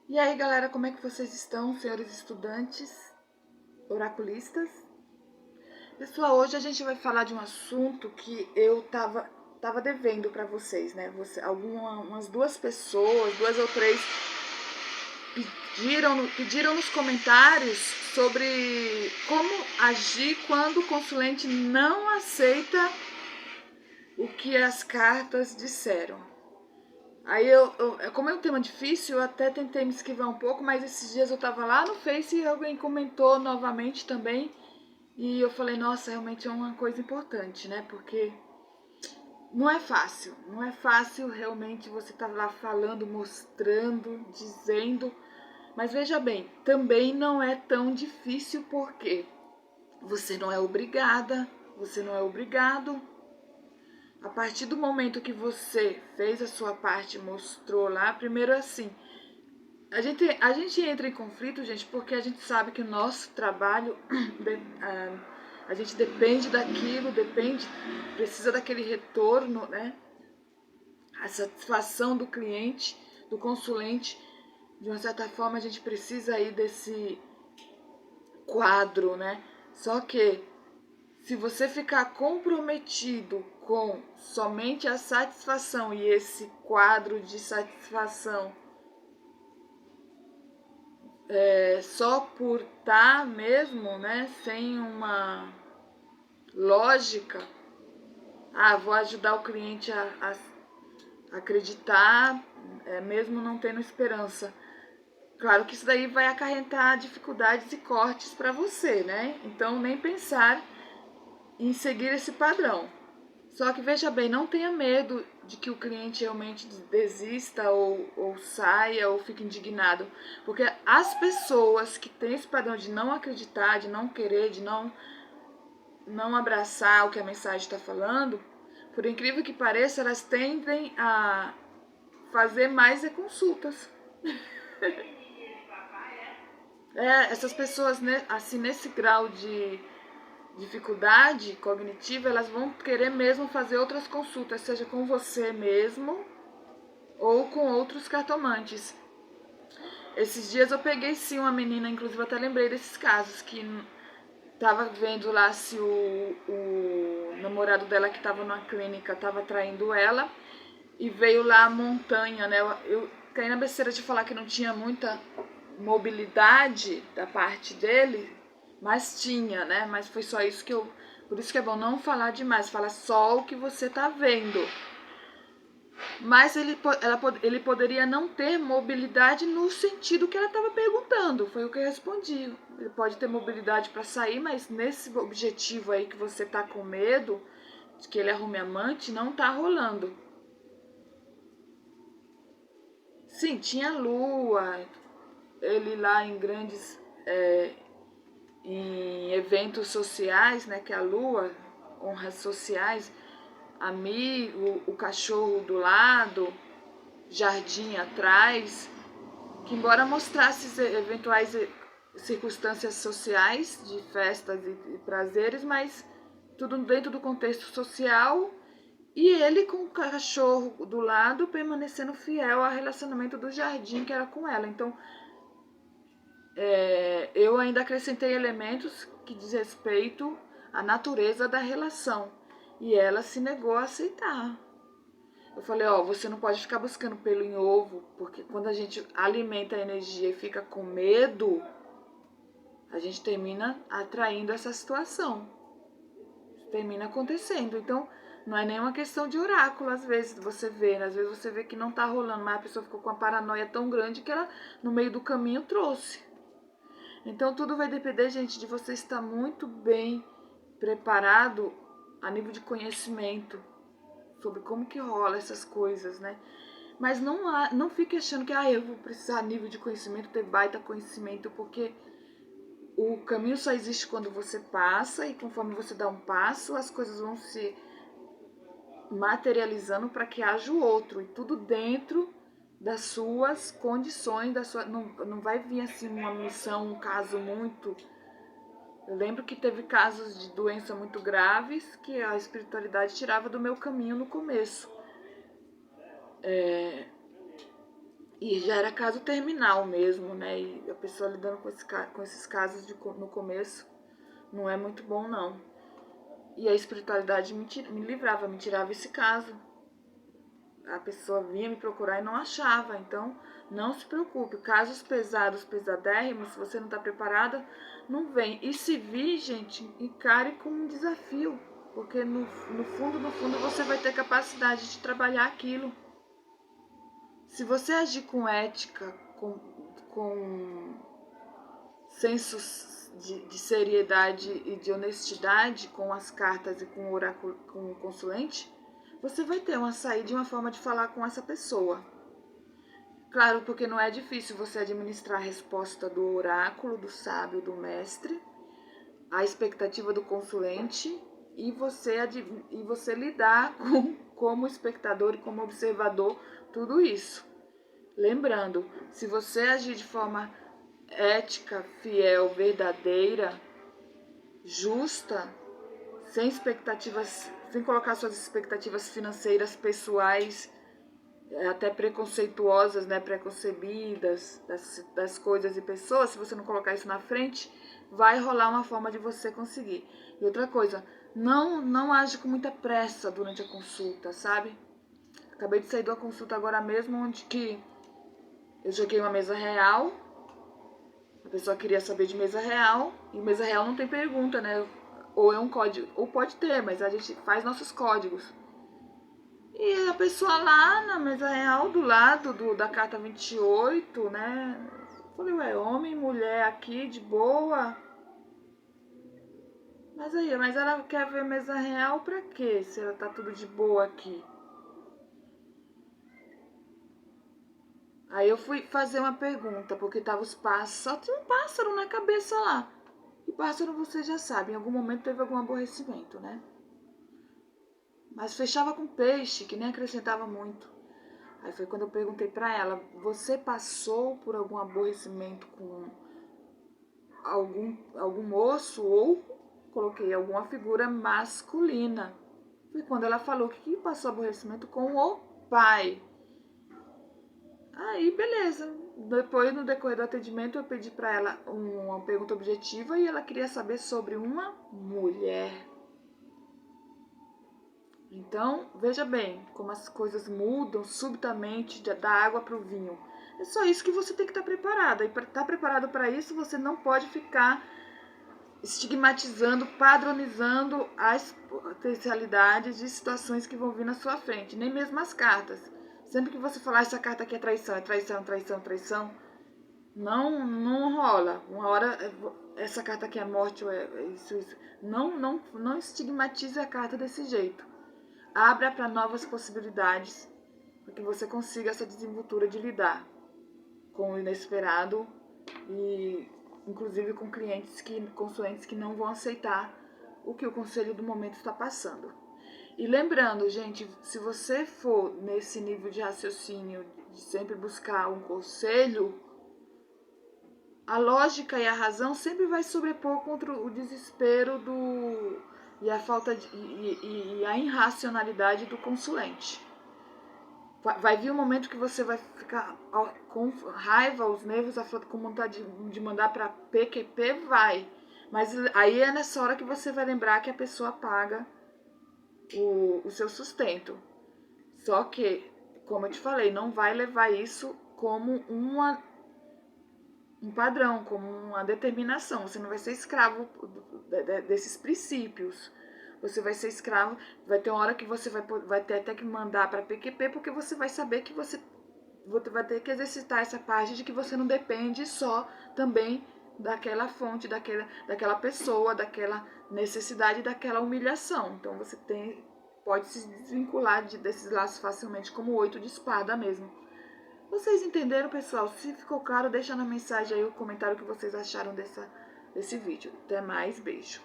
E aí, galera, como é que vocês estão, senhores estudantes, oraculistas? Pessoal, hoje a gente vai falar de um assunto que eu tava devendo para vocês, né? Umas duas pessoas, duas ou três, pediram nos comentários sobre como agir quando o consulente não aceita o que as cartas disseram. Aí como é um tema difícil, eu até tentei me esquivar um pouco, mas esses dias eu tava lá no Face e alguém comentou novamente também. E eu falei, nossa, realmente é uma coisa importante, né? Porque não é fácil realmente você estar lá falando, mostrando, dizendo. Mas veja bem, também não é tão difícil porque você não é obrigada, você não é obrigado. A partir do momento que você fez a sua parte, mostrou lá, primeiro assim, a gente entra em conflito, gente, porque a gente sabe que o nosso trabalho, a gente depende daquilo, precisa daquele retorno, né? A satisfação do cliente, do consulente. De uma certa forma, a gente precisa aí desse quadro, né? Só que se você ficar comprometido com somente a satisfação e esse quadro de satisfação só por estar mesmo, né, sem uma lógica, vou ajudar o cliente a acreditar, mesmo não tendo esperança. Claro que isso daí vai acarretar dificuldades e cortes para você, né? Então nem pensar em seguir esse padrão. Só que veja bem, não tenha medo de que o cliente realmente desista ou saia ou fique indignado. Porque as pessoas que têm esse padrão de não acreditar, de não querer, de não abraçar o que a mensagem está falando, por incrível que pareça, elas tendem a fazer mais consultas. Essas pessoas, né, assim, nesse grau de dificuldade cognitiva, elas vão querer mesmo fazer outras consultas, seja com você mesmo ou com outros cartomantes. Esses dias eu peguei sim uma menina, inclusive eu até lembrei desses casos, que tava vendo lá se o namorado dela que tava numa clínica tava traindo ela e veio lá a montanha, né? Eu caí na besteira de falar que não tinha muita mobilidade da parte dele, mas tinha, né? Mas foi só isso que eu... Por isso que é bom não falar demais, falar só o que você tá vendo. Mas ele poderia não ter mobilidade no sentido que ela estava perguntando. Foi o que eu respondi. Ele pode ter mobilidade para sair, mas nesse objetivo aí que você tá com medo de que ele arrume amante, não tá rolando. Sim, tinha lua, ele lá em grandes em eventos sociais, né, que é a lua, honras sociais, amigo, o cachorro do lado, jardim atrás, que embora mostrasse eventuais circunstâncias sociais de festas e prazeres, mas tudo dentro do contexto social, e ele com o cachorro do lado permanecendo fiel ao relacionamento do jardim que era com ela. Então eu ainda acrescentei elementos que diz respeito à natureza da relação, e ela se negou a aceitar. Eu falei, você não pode ficar buscando pelo em ovo, porque quando a gente alimenta a energia e fica com medo, a gente termina atraindo essa situação. Termina acontecendo. Então, não é nenhuma questão de oráculo, às vezes você vê, às vezes você vê que não tá rolando, mas a pessoa ficou com uma paranoia tão grande que ela, no meio do caminho, trouxe. Então, tudo vai depender, gente, de você estar muito bem preparado a nível de conhecimento sobre como que rola essas coisas, né? Mas não fique achando que eu vou precisar a nível de conhecimento, ter baita conhecimento, porque o caminho só existe quando você passa, e conforme você dá um passo, as coisas vão se materializando para que haja o outro, e tudo dentro das suas condições, não vai vir assim uma missão, um caso muito... Eu lembro que teve casos de doença muito graves que a espiritualidade tirava do meu caminho no começo. E já era caso terminal mesmo, né? E a pessoa lidando com esses casos no começo não é muito bom, não. E a espiritualidade me livrava, me tirava esse caso. A pessoa vinha me procurar e não achava. Então, não se preocupe. Casos pesados, pesadérrimos, se você não está preparada, não vem. E se vir, gente, encare como um desafio. Porque no fundo, você vai ter capacidade de trabalhar aquilo. Se você agir com ética, com sensos de seriedade e de honestidade com as cartas e com o oráculo, com o consulente, você vai ter uma saída e uma forma de falar com essa pessoa. Claro, porque não é difícil você administrar a resposta do oráculo, do sábio, do mestre, a expectativa do consulente e você lidar como espectador e como observador tudo isso. Lembrando, se você agir de forma ética, fiel, verdadeira, justa, sem expectativas, sem colocar suas expectativas financeiras, pessoais, até preconceituosas, né, preconcebidas das coisas e pessoas, se você não colocar isso na frente, vai rolar uma forma de você conseguir. E outra coisa, não age com muita pressa durante a consulta, sabe? Acabei de sair de uma consulta agora mesmo, onde que eu joguei uma mesa real. A pessoa queria saber de mesa real, e mesa real não tem pergunta, né? Ou é um código, ou pode ter, mas a gente faz nossos códigos. E a pessoa lá na mesa real, do lado da carta 28, né? Falei, ué, homem e mulher aqui, de boa. Mas ela quer ver mesa real pra quê? Se ela tá tudo de boa aqui. Aí eu fui fazer uma pergunta, porque tava os pássaros, só tinha um pássaro na cabeça lá. E pássaro você já sabe, em algum momento teve algum aborrecimento, né? Mas fechava com peixe, que nem acrescentava muito. Aí foi quando eu perguntei pra ela, você passou por algum aborrecimento com algum moço ou coloquei alguma figura masculina? Foi quando ela falou que passou aborrecimento com o pai. Aí, beleza. Depois, no decorrer do atendimento, eu pedi para ela uma pergunta objetiva e ela queria saber sobre uma mulher. Então, veja bem como as coisas mudam subitamente da água para o vinho. É só isso que você tem que estar preparada. E para estar preparado para isso, você não pode ficar estigmatizando, padronizando as potencialidades de situações que vão vir na sua frente, nem mesmo as cartas. Sempre que você falar essa carta aqui é traição, é traição, traição, traição, não rola. Uma hora essa carta aqui é morte, ou é isso, isso. Não estigmatize a carta desse jeito. Abra para novas possibilidades, para que você consiga essa desenvoltura de lidar com o inesperado e inclusive com consulentes que não vão aceitar o que o conselho do momento está passando. E lembrando, gente, se você for nesse nível de raciocínio de sempre buscar um conselho, a lógica e a razão sempre vai sobrepor contra o desespero e a falta e a irracionalidade do consulente. Vai vir um momento que você vai ficar com raiva, os nervos, com vontade de mandar para PQP, vai. Mas aí é nessa hora que você vai lembrar que a pessoa paga o seu sustento. Só que, como eu te falei, não vai levar isso como um padrão, como uma determinação. Você não vai ser escravo desses princípios. Você vai ser escravo, vai ter uma hora que você vai ter até que mandar para PQP, porque você vai saber que você vai ter que exercitar essa parte de que você não depende só também daquela fonte, daquela pessoa, daquela necessidade, daquela humilhação. Então você pode se desvincular desses laços facilmente, como o 8 de espada mesmo. Vocês entenderam, pessoal? Se ficou claro, deixa na mensagem aí o comentário que vocês acharam desse vídeo. Até mais, beijo.